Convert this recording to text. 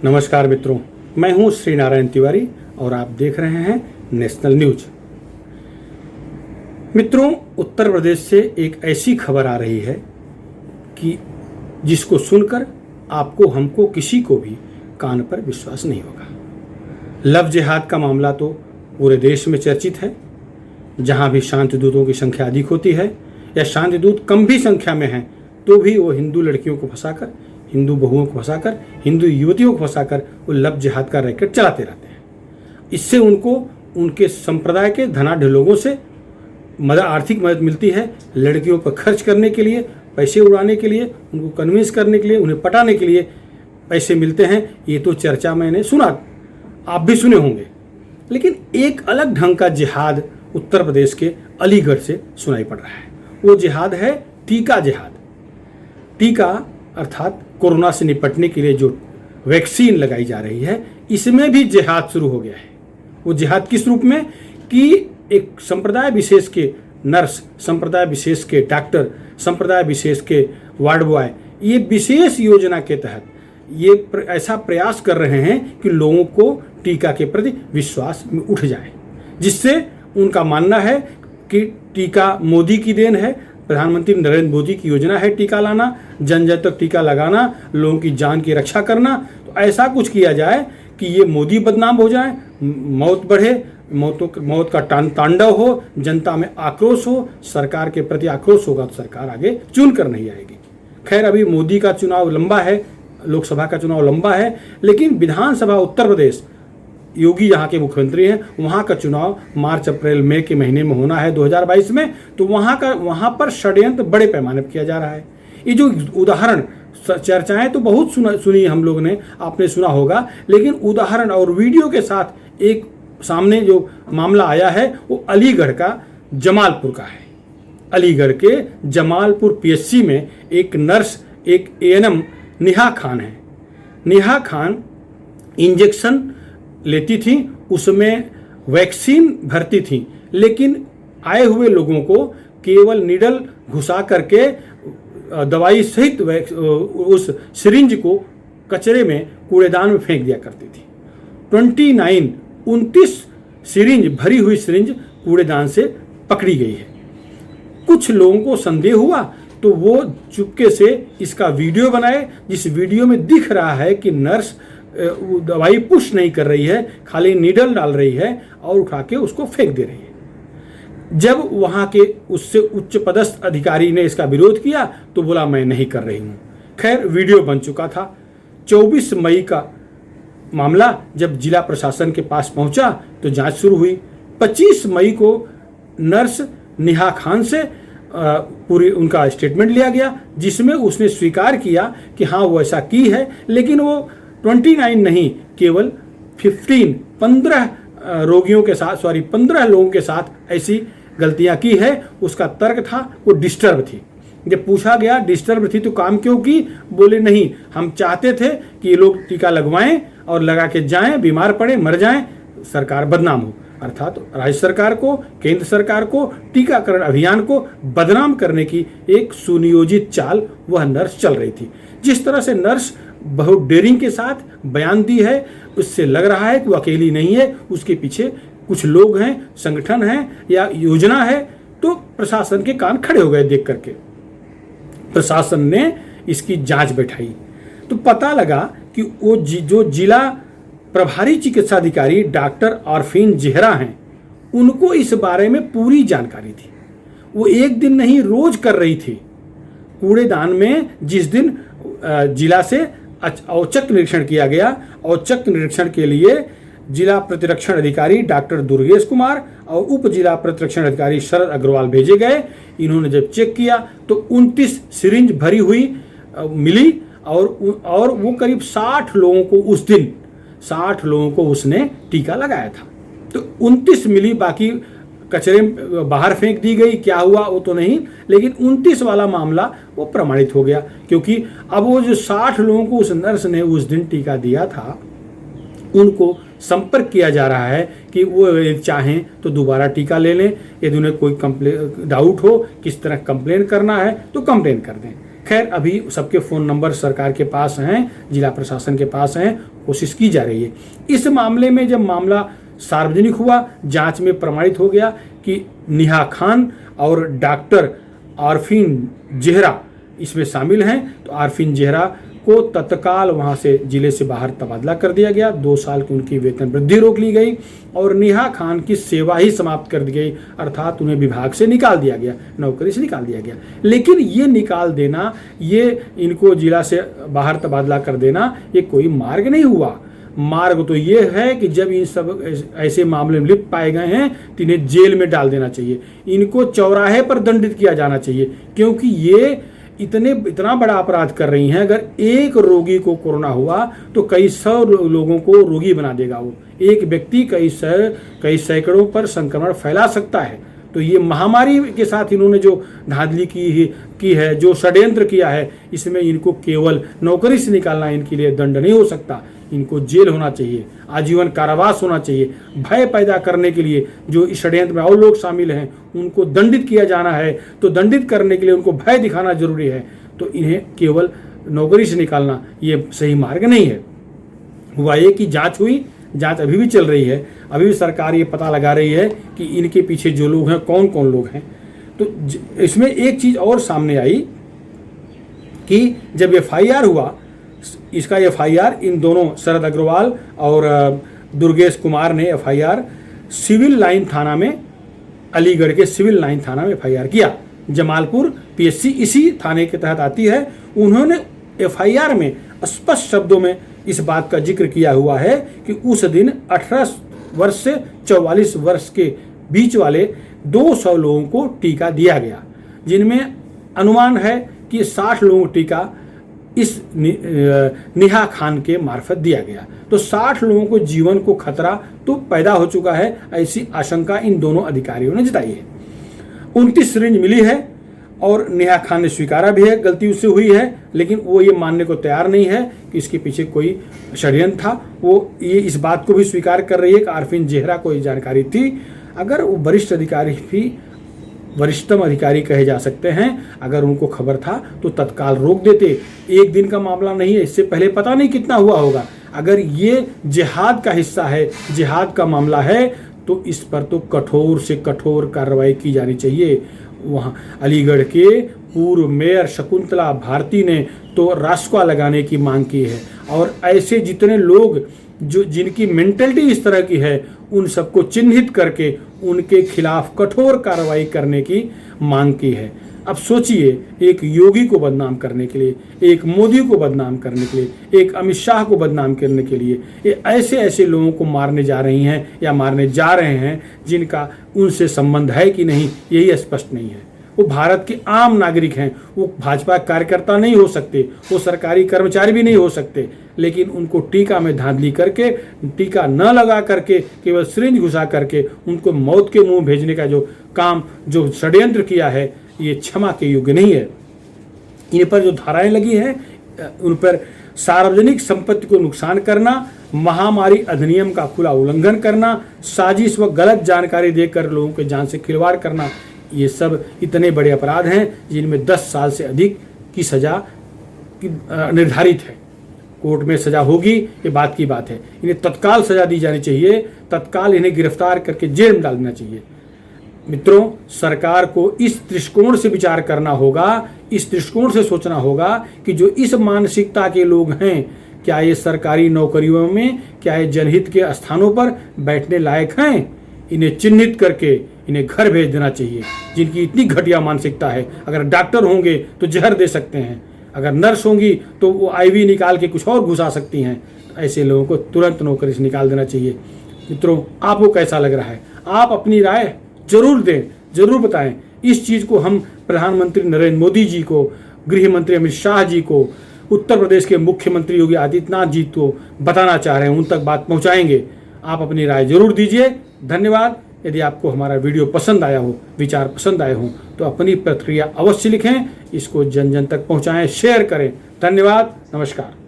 नमस्कार मित्रों, मैं हूं श्री नारायण तिवारी और आप देख रहे हैं नेशनल न्यूज। मित्रों, उत्तर प्रदेश से एक ऐसी खबर आ रही है कि जिसको सुनकर आपको, हमको, किसी को भी कान पर विश्वास नहीं होगा। लव जिहाद का मामला तो पूरे देश में चर्चित है। जहां भी शांति दूतों की संख्या अधिक होती है या शांति दूत कम भी संख्या में हैं, तो भी वो हिंदू लड़कियों को फंसाकर, हिंदू बहुओं को फंसाकर, हिंदू युवतियों को फंसाकर वो लव जिहाद का रैकेट चलाते रहते हैं। इससे उनको उनके संप्रदाय के धनाढ्य लोगों से आर्थिक मदद मिलती है। लड़कियों पर खर्च करने के लिए, पैसे उड़ाने के लिए, उनको कन्विंस करने के लिए, उन्हें पटाने के लिए पैसे मिलते हैं। ये तो चर्चा मैंने सुना, आप भी सुने होंगे। लेकिन एक अलग ढंग का जिहाद उत्तर प्रदेश के अलीगढ़ से सुनाई पड़ रहा है। वो जिहाद है टीका जिहाद। टीका अर्थात कोरोना से निपटने के लिए जो वैक्सीन लगाई जा रही है, इसमें भी जिहाद शुरू हो गया है। वो जिहाद किस रूप में कि एक संप्रदाय विशेष के नर्स, संप्रदाय विशेष के डॉक्टर, संप्रदाय विशेष के वार्ड बॉय, ये विशेष योजना के तहत ये ऐसा प्रयास कर रहे हैं कि लोगों को टीका के प्रति विश्वास में उठ जाए, जिससे उनका मानना है कि टीका मोदी की देन है। प्रधानमंत्री नरेंद्र मोदी की योजना है टीका लाना, जन जन तक टीका लगाना, लोगों की जान की रक्षा करना। तो ऐसा कुछ किया जाए कि ये मोदी बदनाम हो जाए, मौत बढ़े, मौत का तांडव हो, जनता में आक्रोश हो, सरकार के प्रति आक्रोश होगा तो सरकार आगे चुन कर नहीं आएगी। खैर, अभी मोदी का चुनाव लंबा है, लोकसभा का चुनाव लंबा है, लेकिन विधानसभा उत्तर प्रदेश, योगी जहाँ के मुख्यमंत्री हैं, वहाँ का चुनाव मार्च अप्रैल मई के महीने में होना है 2022 में। तो वहाँ पर षड्यंत्र बड़े पैमाने पर किया जा रहा है। ये जो उदाहरण, चर्चाएं तो बहुत सुनी हम लोग ने, आपने सुना होगा, लेकिन उदाहरण और वीडियो के साथ एक सामने जो मामला आया है वो अलीगढ़ का जमालपुर का है। अलीगढ़ के जमालपुर पीएचसी में एक नर्स, एक एएनएम नेहा खान है। नेहा खान इंजेक्शन लेती थी, उसमें वैक्सीन भरती थी, लेकिन आए हुए लोगों को केवल नीडल घुसा करके दवाई सहित उस सिरिंज को कचरे में, कूड़ेदान में फेंक दिया करती थी। 29 सिरिंज, भरी हुई सिरिंज कूड़ेदान से पकड़ी गई है। कुछ लोगों को संदेह हुआ तो वो चुपके से इसका वीडियो बनाए, जिस वीडियो में दिख रहा है कि नर्स दवाई पुश नहीं कर रही है, खाली नीडल डाल रही है और उठा के उसको फेंक दे रही है। जब वहाँ के उससे उच्च पदस्थ अधिकारी ने इसका विरोध किया तो बोला मैं नहीं कर रही हूँ। खैर, वीडियो बन चुका था। 24 मई का मामला जब जिला प्रशासन के पास पहुँचा तो जांच शुरू हुई। 25 मई को नर्स नेहा खान से पूरी उनका स्टेटमेंट लिया गया, जिसमें उसने स्वीकार किया कि हाँ वो ऐसा की है, लेकिन वो 29 नहीं, केवल 15 रोगियों के साथ, 15 लोगों के साथ ऐसी गलतियां की है। उसका तर्क था वो डिस्टर्ब थी। जब पूछा गया डिस्टर्ब थी तो काम क्यों की, बोले नहीं, हम चाहते थे कि ये लोग टीका लगवाएं और लगा के जाएं, बीमार पड़े, मर जाएं, सरकार बदनाम हो। अर्थात राज्य सरकार को, केंद्र सरकार को, टीकाकरण अभियान को बदनाम करने की एक सुनियोजित चाल वह नर्स चल रही थी। जिस तरह से नर्स बहुत डेयरिंग के साथ बयान दी है, उससे लग रहा है कि वो अकेली नहीं है, उसके पीछे कुछ लोग हैं, संगठन है या योजना है। तो प्रशासन के कान खड़े हो गए देख करके। प्रशासन ने इसकी जांच बैठाई तो पता लगा कि वो जो जिला प्रभारी चिकित्सा अधिकारी डॉक्टर आरफीन जेहरा हैं, उनको इस बारे में पूरी जानकारी थी। वो एक दिन नहीं, रोज कर रही थी। कूड़ेदान में जिस दिन जिला से औचक निरीक्षण किया गया, औचक निरीक्षण के लिए जिला प्रतिरक्षण अधिकारी डॉक्टर दुर्गेश कुमार और उप जिला प्रतिरक्षण अधिकारी शरद अग्रवाल भेजे गए। इन्होंने जब चेक किया तो 29 सिरिंज भरी हुई मिली और वो करीब 60 लोगों को उस दिन 60 लोगों को उसने टीका लगाया था। तो 29 मिली, बाकी कचरे बाहर फेंक दी गई, क्या हुआ वो तो नहीं, लेकिन 29 वाला मामला वो प्रमाणित हो गया। क्योंकि अब वो जो 60 लोगों को उस नर्स ने उस दिन टीका दिया था, उनको संपर्क किया जा रहा है कि वो चाहें तो दोबारा टीका ले लें, यदि उन्हें कोई डाउट हो किस तरह कंप्लेन करना है तो कंप्लेन कर दें। खैर अभी सबके फ़ोन नंबर सरकार के पास हैं, जिला प्रशासन के पास हैं, कोशिश की जा रही है। इस मामले में जब मामला सार्वजनिक हुआ, जांच में प्रमाणित हो गया कि नेहा खान और डॉक्टर आरफीन जेहरा इसमें शामिल हैं, तो आरफीन जेहरा को तत्काल वहां से जिले से बाहर तबादला कर दिया गया। 2 साल की उनकी वेतन वृद्धि रोक ली गई और नेहा खान की सेवा ही समाप्त कर दी गई, अर्थात उन्हें विभाग से निकाल दिया गया, नौकरी से निकाल दिया गया। लेकिन ये निकाल देना, ये इनको जिला से बाहर तबादला कर देना, ये कोई मार्ग नहीं हुआ। मार्ग तो ये है कि जब इन सब ऐसे मामले में लिप्त पाए गए हैं तो इन्हें जेल में डाल देना चाहिए, इनको चौराहे पर दंडित किया जाना चाहिए, क्योंकि ये इतना बड़ा अपराध कर रही हैं। अगर एक रोगी को कोरोना हुआ तो कई 100 लोगों को रोगी बना देगा। वो एक व्यक्ति कई सैकड़ों पर संक्रमण फैला सकता है। तो ये महामारी के साथ इन्होंने जो धांधली की है, जो षड्यंत्र किया है, इसमें इनको केवल नौकरी से निकालना इनके लिए दंड नहीं हो सकता, इनको जेल होना चाहिए, आजीवन कारावास होना चाहिए। भय पैदा करने के लिए जो इस षड्यंत्र में और लोग शामिल हैं उनको दंडित किया जाना है, तो दंडित करने के लिए उनको भय दिखाना जरूरी है। तो इन्हें केवल नौकरी से निकालना ये सही मार्ग नहीं है। हुआ ये कि जांच हुई, जांच अभी भी चल रही है, अभी भी सरकार ये पता लगा रही है कि इनके पीछे जो लोग हैं कौन कौन लोग हैं। तो इसमें एक चीज़ और सामने आई कि जब FIR हुआ, इसका FIR इन दोनों शरद अग्रवाल और दुर्गेश कुमार ने FIR सिविल लाइन थाना में, अलीगढ़ के सिविल लाइन थाना में FIR किया। जमालपुर PSC इसी थाने के तहत आती है। उन्होंने FIR में स्पष्ट शब्दों में इस बात का जिक्र किया हुआ है कि उस दिन 18 वर्ष से 44 वर्ष के बीच वाले 200 लोगों को टीका दिया गया, जिनमें अनुमान है कि 60 लोगों को टीका इस नेहा खान के मार्फत दिया गया। तो 60 लोगों को जीवन को खतरा तो पैदा हो चुका है, ऐसी आशंका इन दोनों अधिकारियों ने जताई है। 29 सिरिंज मिली है और नेहा खान ने स्वीकारा भी है गलती उससे हुई है, लेकिन वो ये मानने को तैयार नहीं है कि इसके पीछे कोई षड्यंत्र था। वो ये इस बात को भी स्वीकार कर रही है कि आरफीन जेहरा को ये जानकारी थी। अगर वो वरिष्ठ अधिकारी भी, वरिष्ठतम अधिकारी कहे जा सकते हैं, अगर उनको खबर था तो तत्काल रोक देते। एक दिन का मामला नहीं है, इससे पहले पता नहीं कितना हुआ होगा। अगर ये जिहाद का हिस्सा है, जिहाद का मामला है, तो इस पर तो कठोर से कठोर कार्रवाई की जानी चाहिए। वहाँ अलीगढ़ के पूर्व मेयर शकुंतला भारती ने तो रास्ता लगाने की मांग की है, और ऐसे जितने लोग जो जिनकी मेंटलिटी इस तरह की है उन सबको चिन्हित करके उनके खिलाफ कठोर कार्रवाई करने की मांग की है। अब सोचिए, एक योगी को बदनाम करने के लिए, एक मोदी को बदनाम करने के लिए, एक अमित शाह को बदनाम करने के लिए ये ऐसे लोगों को मारने जा रही हैं या मारने जा रहे हैं जिनका उनसे संबंध है कि नहीं, यही स्पष्ट नहीं है। वो भारत के आम नागरिक हैं, वो भाजपा कार्यकर्ता नहीं हो सकते, वो सरकारी कर्मचारी भी नहीं हो सकते, लेकिन उनको टीका में धांधली करके, टीका न लगा करके, केवल सिरिंज घुसा करके उनको मौत के मुंह भेजने का जो काम, जो षड्यंत्र किया है, ये क्षमा के योग्य नहीं है। इन पर जो धाराएं लगी हैं, उन पर सार्वजनिक संपत्ति को नुकसान करना, महामारी अधिनियम का खुला उल्लंघन करना, साजिश व गलत जानकारी देकर लोगों के जान से खिलवाड़ करना, ये सब इतने बड़े अपराध हैं जिनमें 10 साल से अधिक की सजा निर्धारित है। कोर्ट में सजा होगी, ये बात की बात है। इन्हें तत्काल सजा दी जानी चाहिए, तत्काल इन्हें गिरफ्तार करके जेल में डाल देना चाहिए। मित्रों, सरकार को इस दृष्टिकोण से विचार करना होगा, इस दृष्टिकोण से सोचना होगा कि जो इस मानसिकता के लोग हैं, क्या ये सरकारी नौकरियों में, क्या ये जनहित के स्थानों पर बैठने लायक हैं? इन्हें चिन्हित करके इन्हें घर भेज देना चाहिए। जिनकी इतनी घटिया मानसिकता है, अगर डॉक्टर होंगे तो जहर दे सकते हैं, अगर नर्स होंगी तो वो IV निकाल के कुछ और घुसा सकती हैं। ऐसे लोगों को तुरंत नौकरी से निकाल देना चाहिए। मित्रों, आपको कैसा लग रहा है? आप अपनी राय जरूर दें, जरूर बताएं। इस चीज़ को हम प्रधानमंत्री नरेंद्र मोदी जी को, गृह मंत्री अमित शाह जी को, उत्तर प्रदेश के मुख्यमंत्री योगी आदित्यनाथ जी को बताना चाह रहे हैं, उन तक बात पहुंचाएंगे। आप अपनी राय जरूर दीजिए। धन्यवाद। यदि आपको हमारा वीडियो पसंद आया हो, विचार पसंद आए हों, तो अपनी प्रतिक्रिया अवश्य लिखें, इसको जन जन तक पहुंचाएं, शेयर करें। धन्यवाद, नमस्कार।